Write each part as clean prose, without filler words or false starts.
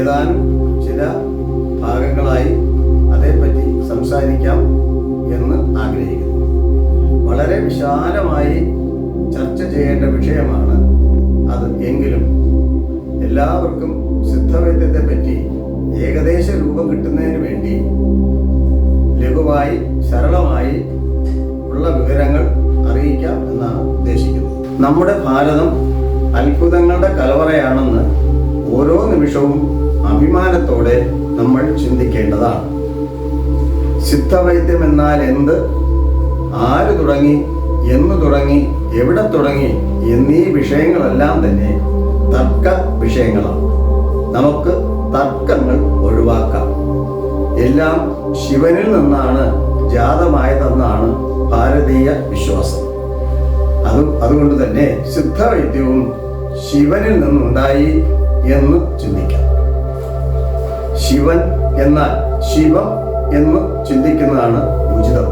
ഏതാനും ചില ഭാഗങ്ങളായി അതേപ്പറ്റി സംസാരിക്കാം എന്ന് ആഗ്രഹിക്കുന്നു. വളരെ വിശാലമായി ചർച്ച ചെയ്യേണ്ട വിഷയമാണ് അത്. എങ്കിലും എല്ലാവർക്കും സിദ്ധവൈദ്യത്തെ പറ്റി ഏകദേശ രൂപം കിട്ടുന്നതിന് വേണ്ടി ലഘുവായി സരളമായി ഉള്ള വിവരങ്ങൾ അറിയിക്കാം എന്നാണ് ഉദ്ദേശിക്കുന്നത്. നമ്മുടെ ഭാരതം അത്ഭുതങ്ങളുടെ കലവറയാണെന്ന് ഓരോ നിമിഷവും അഭിമാനത്തോടെ നമ്മൾ ചിന്തിക്കേണ്ടതാണ്. സിദ്ധവൈദ്യം എന്നാൽ എന്ത്, ആര് തുടങ്ങി, എന്ന് തുടങ്ങി, എവിടെ തുടങ്ങി എന്നീ വിഷയങ്ങളെല്ലാം തന്നെ തർക്ക വിഷയങ്ങളാണ്. നമുക്ക് തർക്കങ്ങൾ ഒഴിവാക്കാം. എല്ലാം ശിവനിൽ നിന്നാണ് ജാതമായതെന്നാണ് ഭാരതീയ വിശ്വാസം. അതുകൊണ്ട് തന്നെ സിദ്ധവൈദ്യവും ശിവനിൽ നിന്നുണ്ടായി എന്ന് ചിന്തിക്കാം. ശിവൻ എന്നാൽ ശിവം എന്ന് ചിന്തിക്കുന്നതാണ് ഉചിതം.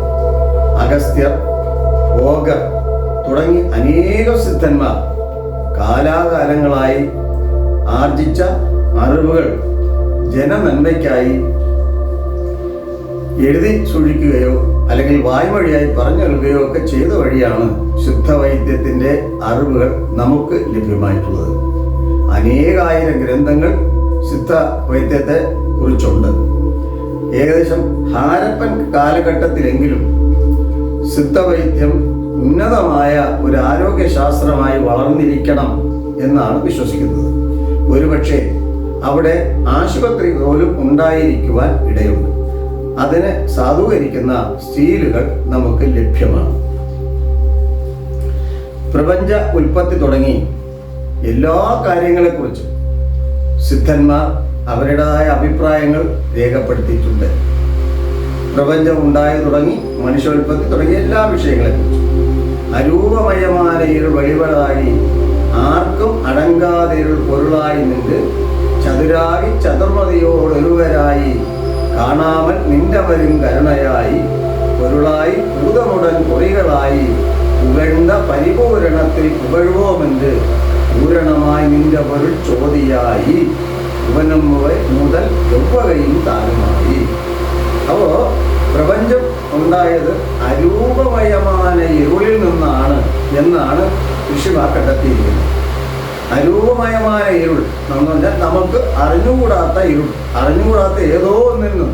അഗസ്ത്യർ, ഭോഗർ തുടങ്ങി അനേകം സിദ്ധന്മാർ കാലാകാലങ്ങളായി ആർജിച്ച അറിവുകൾ ജനനന്മയ്ക്കായി എഴുതി സൂക്ഷിക്കുകയോ അല്ലെങ്കിൽ വായ്മൊഴിയായി പറഞ്ഞു നൽകുകയോ ഒക്കെ ചെയ്ത വഴിയാണ് സിദ്ധവൈദ്യത്തിൻ്റെ അറിവുകൾ നമുക്ക് ലഭ്യമായിട്ടുള്ളത്. അനേകായിരം ഗ്രന്ഥങ്ങൾ സിദ്ധവൈദ്യത്തെ കുറിച്ചുണ്ട്. ഏകദേശം ഹാരപ്പൻ കാലഘട്ടത്തിലെങ്കിലും സിദ്ധവൈദ്യം ഉന്നതമായ ഒരു ആരോഗ്യശാസ്ത്രമായി വളർന്നിരിക്കണം എന്നാണ് വിശ്വസിക്കുന്നത്. ഒരുപക്ഷെ അവിടെ ആശുപത്രി പോലും ഉണ്ടായിരിക്കുവാൻ ഇടയുണ്ട്. അതിനെ സാധൂകരിക്കുന്ന സ്റ്റീലുകൾ നമുക്ക് ലഭ്യമാണ്. പ്രപഞ്ച ഉൽപ്പത്തി തുടങ്ങി എല്ലാ കാര്യങ്ങളെക്കുറിച്ചും സിദ്ധന്മാർ അവരുടേതായ അഭിപ്രായങ്ങൾ രേഖപ്പെടുത്തിയിട്ടുണ്ട്. പ്രപഞ്ചം ഉണ്ടായി തുടങ്ങി മനുഷ്യോൽപ്പത്തി തുടങ്ങിയ എല്ലാ വിഷയങ്ങളെക്കുറിച്ചും അരൂപമയമായ ഇരുൾ വഴിവളായി ആർക്കും അടങ്കാതിരുൾ പൊരുളായി നിന്ന് ചതുരായി ചതുർമതിയോടൊരുവരായി കാണാമൽ നിന്റെ വരും കരുണയായി പൊരുളായി ഭൂതമുടൻ പൊറികളായി പുകഴ്ന്ന പരിപൂരണത്തിൽ പുകഴുവോമെന്ന് പൂരണമായി നിന്റെ പൊരുൾ ചോദിയായി ഭുവനം മുതൽ എവ്വകയും താനുമായി. അപ്പോൾ പ്രപഞ്ചം ഉണ്ടായത് അരൂപമയമായ ഇരുളിൽ നിന്നാണ് എന്നാണ് ഋഷിമാർ കണ്ടെത്തിയിരിക്കുന്നത്. അരൂപമയമായ ഇരുൾ എന്ന് പറഞ്ഞാൽ നമുക്ക് അറിഞ്ഞുകൂടാത്ത ഇരുൾ, അറിഞ്ഞുകൂടാത്ത ഏതോ ഒന്നിൽ നിന്നും.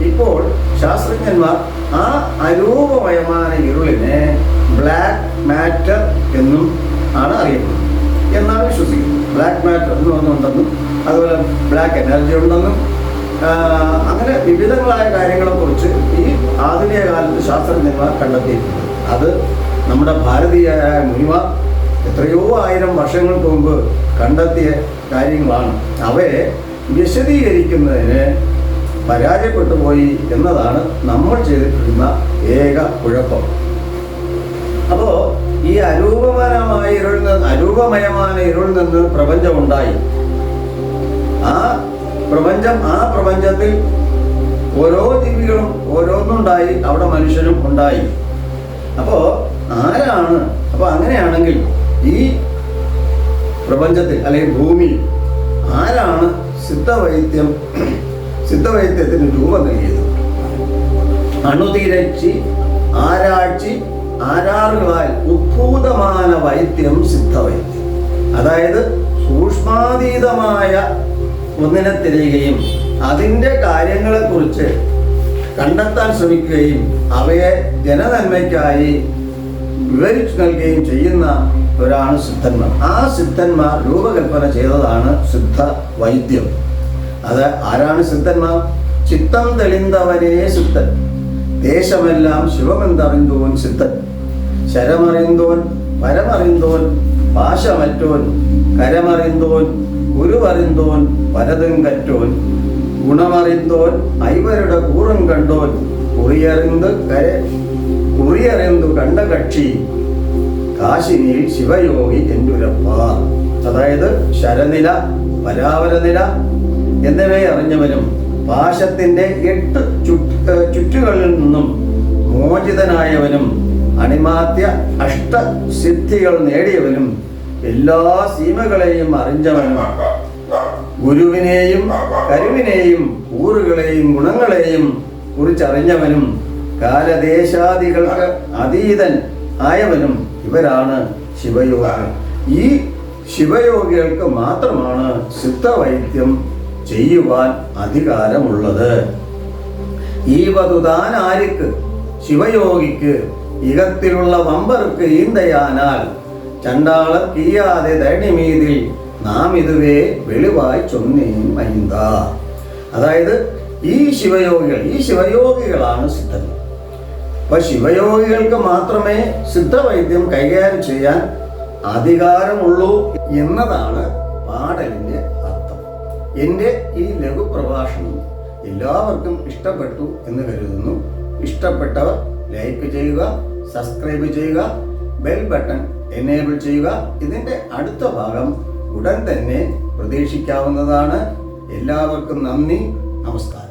ഇപ്പോൾ ശാസ്ത്രജ്ഞന്മാർ ആ അരൂപമയമായ ഇരുളിനെ ബ്ലാക്ക് മാറ്റർ എന്നും ആണ് അറിയപ്പെടുന്നത് എന്നാണ് വിശ്വസിക്കുന്നത്. ബ്ലാക്ക് മാറ്റർ എന്ന് പറഞ്ഞുണ്ടെന്നും അതുപോലെ ബ്ലാക്ക് എനർജി ഉണ്ടെന്നും അങ്ങനെ വിവിധങ്ങളായ കാര്യങ്ങളെക്കുറിച്ച് ഈ ആധുനിക കാലത്ത് ശാസ്ത്രജ്ഞന്മാർ കണ്ടെത്തിയിട്ടുണ്ട്. അത് നമ്മുടെ ഭാരതീയരായ മുനിമാർ എത്രയോ ആയിരം വർഷങ്ങൾക്ക് മുമ്പ് കണ്ടെത്തിയ കാര്യങ്ങളാണ്. അവയെ വിശദീകരിക്കുന്നതിന് പരാജയപ്പെട്ടു പോയി എന്നതാണ് നമ്മൾ ചെയ്തിട്ടുള്ള ഏക കുഴപ്പം. അപ്പോൾ ഈ അരൂപമയമായ ഇരുളിൽ നിന്ന് പ്രപഞ്ചമുണ്ടായി. ആ പ്രപഞ്ചത്തിൽ ഓരോ ജീവികളും ഓരോന്നുണ്ടായി, അവിടെ മനുഷ്യനും ഉണ്ടായി. അപ്പോൾ ആരാണ്? അപ്പോൾ അങ്ങനെയാണെങ്കിൽ ഈ പ്രപഞ്ചത്തിൽ അല്ലെങ്കിൽ ഭൂമിയിൽ ആരാണ് സിദ്ധവൈദ്യത്തിന് രൂപം നൽകിയത്? അണുതിരച്ചി ആരാഴ്ചി ആരാറുകളാൽ ഉദ്ഭൂതമായ വൈദ്യം സിദ്ധവൈദ്യം. അതായത് സൂക്ഷ്മാതീതമായ ഒന്നിനെ തിരയുകയും അതിൻ്റെ കാര്യങ്ങളെക്കുറിച്ച് കണ്ടെത്താൻ ശ്രമിക്കുകയും അവയെ ജനനന്മയ്ക്കായി വിവരിച്ചു നൽകുകയും ചെയ്യുന്നവരാണ് സിദ്ധന്മാർ. ആ സിദ്ധന്മാർ രൂപകൽപ്പന ചെയ്തതാണ് സിദ്ധ വൈദ്യം. അത് ആരാണ് സിദ്ധന്മാർ? ചിത്തം തെളിന്തവനേ സിദ്ധൻ, ദേശമെല്ലാം ശിവമെന്തറിന്തോൻ സിദ്ധൻ, ശരമറിന്തോൻ പരമറിന്തോൻ പാശമറ്റോൻ, കരമറിന്തോൻ ഗുരുവറിന്തോൻ പരതും കറ്റോൻ, ഗുണമറിന്തോൻ ഐവരുടെ കൂറും കണ്ടോൻ, കുറിയറിന്തു കണ്ട കക്ഷി കാശിനിയിൽ ശിവയോഗി എന്നുരപ്പ. അതായത് ശരനില, പരാവരനില എന്നിവയെ അറിഞ്ഞവനും പാശത്തിൻ്റെ 8 ചുറ്റുകളിൽ നിന്നും മോചിതനായവനും അണിമാത്യ അഷ്ടസിദ്ധികൾ നേടിയവനും എല്ലാ സീമകളെയും അറിഞ്ഞവനും ഗുരുവിനെയും കരുവിനെയും കൂറുകളെയും ഗുണങ്ങളെയും കുറിച്ചറിഞ്ഞവനും കാലദേശാദികൾക്ക് അതീതൻ ആയവനും ഇവരാണ് ശിവയോഗികൾ. ഈ ശിവയോഗികൾക്ക് മാത്രമാണ് സിദ്ധവൈദ്യം ചെയ്യുവാൻ അധികാരമുള്ളത്. ഈ വതുതാൻ ആർക്ക് ശിവയോഗിക്ക് ഇകത്തിലുള്ള വമ്പർക്ക് ഈന്തയാനാൽ ചണ്ടാളർ കീയാതെ ദൈണിമീതിൽ നാം ഇതുവേ വെളിവായി ചൊന്നേൻ മൈന്ത. അതായത് ഈ ശിവയോഗികളാണ് സിദ്ധന്മാർ. അപ്പൊ ശിവയോഗികൾക്ക് മാത്രമേ സിദ്ധവൈദ്യം കൈകാര്യം ചെയ്യാൻ അധികാരമുള്ളൂ എന്നതാണ് പാടലിന്റെ അർത്ഥം. എൻ്റെ ഈ ലഘുപ്രഭാഷണം എല്ലാവർക്കും ഇഷ്ടപ്പെട്ടു എന്ന് കരുതുന്നു. ഇഷ്ടപ്പെട്ടവർ ലൈക്ക് ചെയ്യുക, സബ്സ്ക്രൈബ് ചെയ്യുക, ബെൽ ബട്ടൺ എനേബിൾ ചെയ്യുക. ഇതിൻ്റെ അടുത്ത ഭാഗം ഉടൻ തന്നെ പ്രതീക്ഷിക്കാവുന്നതാണ്. എല്ലാവർക്കും നന്ദി, നമസ്കാരം.